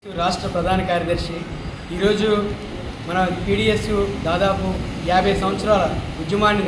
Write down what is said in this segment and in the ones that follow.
రాష్ట్ర ప్రధాన కార్యదర్శి ఈరోజు మన పీడిఎస్ దాదాపు 50 సంవత్సరాల ఉద్యమాన్ని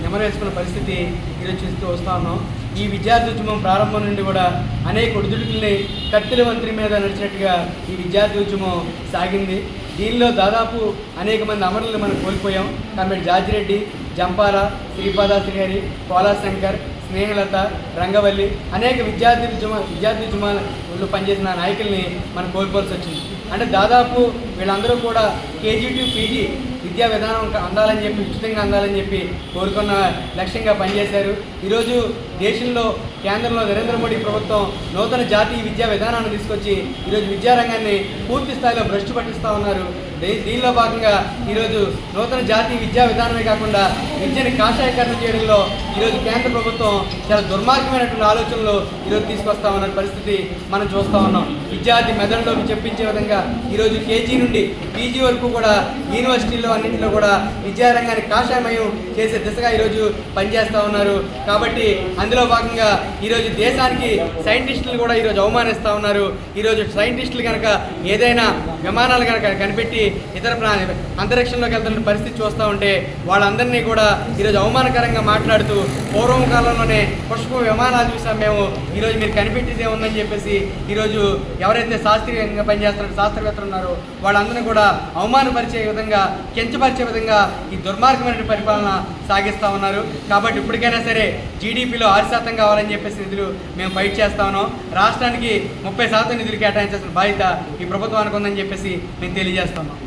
నెమరేసుకున్న పరిస్థితి ఈరోజు చూస్తూ వస్తూ ఉన్నాం. ఈ విద్యార్థి ఉద్యమం ప్రారంభం నుండి కూడా అనేక ఒడిదుడుకుల్ని కత్తిల వంతెన మీద నడిచినట్టుగా ఈ విద్యార్థి ఉద్యమం సాగింది. దీనిలో దాదాపు అనేక మంది అమరులను మనం కోల్పోయాం. కామెడి జార్జిరెడ్డి, జంపాల, శ్రీపాద శ్రీహరి, కోలా శంకర్, స్నేహలత, రంగవల్లి అనేక విద్యార్థి ఉద్యమాల్లో పనిచేసిన నాయకుల్ని మనం కోల్పోవాల్సి వచ్చింది. అంటే దాదాపు వీళ్ళందరూ కూడా కేజీ టు పీజీ విద్యా విధానం అందాలని చెప్పి, ఉచితంగా అందాలని చెప్పి కోరుకున్న లక్ష్యంగా పనిచేశారు. ఈరోజు దేశంలో కేంద్రంలో నరేంద్ర మోడీ ప్రభుత్వం నూతన జాతీయ విద్యా విధానాన్ని తీసుకొచ్చి ఈరోజు విద్యారంగాన్ని పూర్తి స్థాయిలో భ్రష్టు పట్టిస్తూ ఉన్నారు. దీనిలో భాగంగా ఈరోజు నూతన జాతీయ విద్యా విధానమే కాకుండా విద్యని కాషాయకరణ చేయడంలో ఈరోజు కేంద్ర ప్రభుత్వం చాలా దుర్మార్గమైనటువంటి ఆలోచనలు ఈరోజు తీసుకొస్తా ఉన్న పరిస్థితి మనం చూస్తూ ఉన్నాం. విద్యార్థి మెదడులోకి చెప్పించే విధంగా ఈరోజు కేజీ నుండి పీజీ వరకు కూడా యూనివర్సిటీల్లో అన్నింటిలో కూడా విద్యారంగాన్ని కాషాయమయం చేసే దిశగా ఈరోజు పనిచేస్తూ ఉన్నారు. కాబట్టి అందులో భాగంగా ఈరోజు దేశానికి సైంటిస్టులు కూడా ఈరోజు అవమానిస్తూ ఉన్నారు. ఈరోజు సైంటిస్టులు కనుక ఏదైనా విమానాలు కనుక కనిపెట్టి ఇతర అంతరిక్షంలోకి వెళ్తున్న పరిస్థితి చూస్తూ ఉంటే వాళ్ళందరినీ కూడా ఈరోజు అవమానకరంగా మాట్లాడుతూ పూర్వం కాలంలోనే పుష్ప విమానాలు చూసాం మేము, ఈరోజు మీరు కనిపెట్టిదే ఉందని చెప్పేసి ఈరోజు ఎవరైతే శాస్త్రీయంగా పనిచేస్తున్న శాస్త్రవేత్తలు ఉన్నారో వాళ్ళందరినీ కూడా అవమానపరిచే విధంగా, కించపరిచే విధంగా ఈ దుర్మార్గమైన పరిపాలన సాగిస్తూ ఉన్నారు. కాబట్టి ఇప్పటికైనా సరే జీడీపీలో 6% కావాలని చెప్పేసి నిధులు మేము ఫైట్ చేస్తా ఉన్నాం. రాష్ట్రానికి 30% నిధులు కేటాయించాల్సిన బాధ్యత ఈ ప్రభుత్వానికి ఉందని చెప్పేసి మేము తెలియజేస్తున్నాం.